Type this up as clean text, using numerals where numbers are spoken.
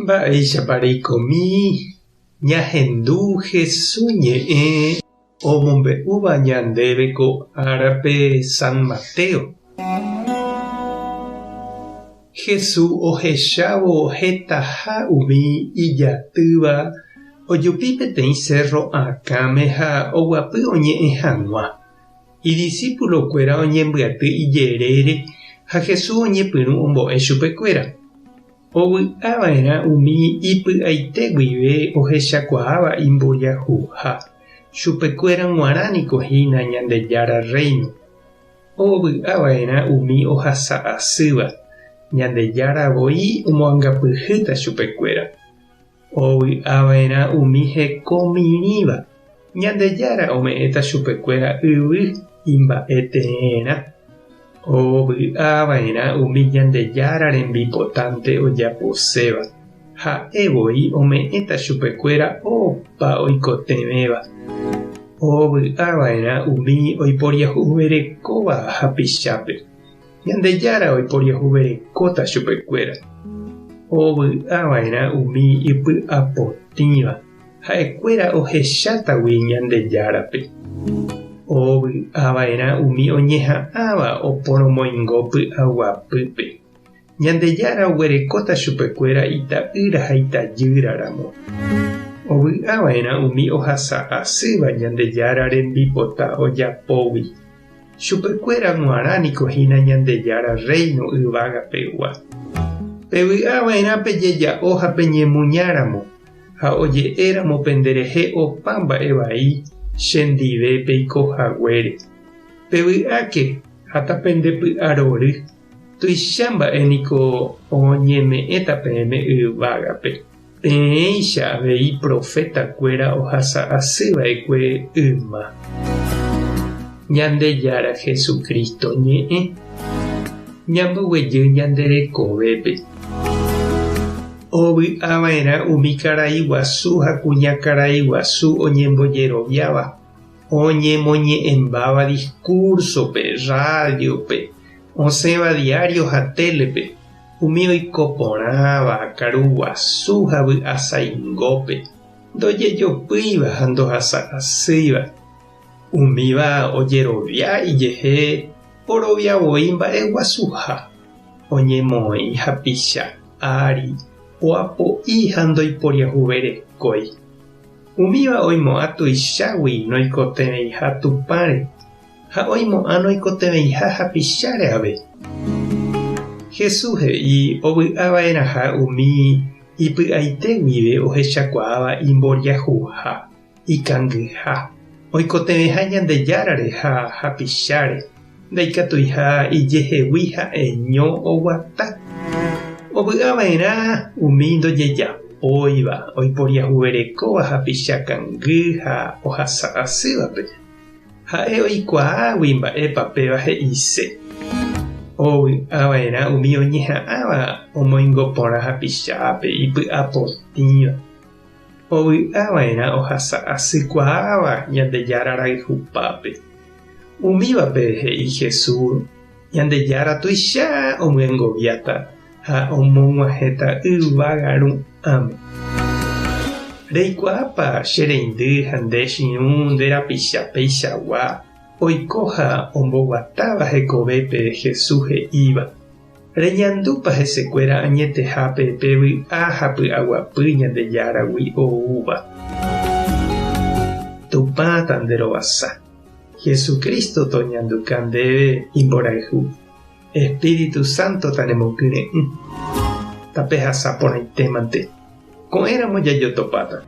Mba'eichapareikomi ñahendu Jesús ñe'ẽ omombe'úva ñandéve ko árape San Mateo. Jesús ohechávo hetaha umi ijatýva ojupi peteĩ cerro akãme ha oguapy oñe'ẽ hag̃ua. Idiscípulokuéra oñembyaty ijerére ha Jesús oñepyrũ ombo'e chupekuéra. Ovy'ava'erã umi ipy'aite guive ohechakuaáva imboriahuha chupekuéra g̃uarãniko hína Ñandejára Reino. Ovy'ava'erã umi ohasa asýva Ñandejáravoi omoangapyhýta chupekuéra. Ovy'ava'erã umi hekomirĩva Ñandejára ome'ẽta chupekuéra yvy imba'eteerã. Ovy'ava'erã umi Ñandejára rembipotãnte ojaposéva ha'evoi ome'ẽta chupekuéra opa oikotevẽva. Ovy'ava'erã umi oiporiahuverekóva hapichápe. Ñandejára oiporiahuverekóta chupekuéra. Ovy'ava'erã umi ipy'apotĩva ha'ekuéra ohechatagui Ñandejárape. Ovy'ava'erã umi oñeha'ãva oporomoingo py'aguapýpe. Ñandejára oguerekóta chupekuéra ita'ýra ha itajýraramo. Ovy'ava'erã umi ohasa asýva Ñandejára rembipota ojapógui. Chupekuéra g̃uarãniko hína Ñandejára Reino yvagapegua. Pevy'ava'erã pejeja'o ha peñemuñáramo ha oje'éramo penderehe opa mba'e vai chendive peikohaguére. Pevy'áke ha tapendepy'arory tuicha mba'éniko oñeme'ẽta peẽme yvágape. Peẽicha avei profetakuéra ohasa asýva'ekue yma. Ñandejára Jesukristo ñe'ẽ ñamboguejy ñanderekovépe. Ovy'ava'erã umi karai guasu ha kuñakarai guasu oñembojeroviáva oñemoñe'ẽmbáva discursope, radiope, osẽva diario ha télepe. Umi oikoporãva karu guasu ha vy'asaingópe ndojejopýiva ha ndohasa asýiva. Umíva ojerovia ijehe poroviavoi mba'e guasuha oñemoĩ hapicha ári oapo'i ha ndoiporiahuverekói. Umíva oimo'ã tuichágui noikotevẽiha tupãre ha oimo'ã noikotevẽiha hapicháre ave. Jesús he'i ovy'ava'erãha umi ipy'aite guive ohechakuaáva imboriahuha ikangyha oikotevẽha Ñandejárare ha hapicháre ndaikatuiha ijehegui ha'eño oguata. Ovy'ava'erã umi ndojejapóiva oiporiahuverekóva hapichakangy ha ohasa asývape. Ha'e oikuaágui mba'épa péva he'ise. Ovy'ava'erã umi oñeha'ãva omoingoporã hapichápe ipy'apotĩva. Ovy'ava'erã ohasa asykuaáva Ñandejára rayhupápe. Umívape he'i Jesús Ñandejára tuicha omyengoviáta ha omog̃uahẽta yvágaru'ãme. Reikuaápa che reindy ha nde chiũ nde rapicha peichagua oiko ha omboguatáva hekovépe Jesús he'íva. Reñandúpa hesekuéra añetehápe pevy'a ha py'aguapy Ñandejáragui oúva. Tupãta nde rovasa. Jesucristo toñanduka ndéve imborayhu. Espíritu Santo tanemokyre'ỹ. Tapehasaporãitémante. Ko'ẽramo jajotopáta.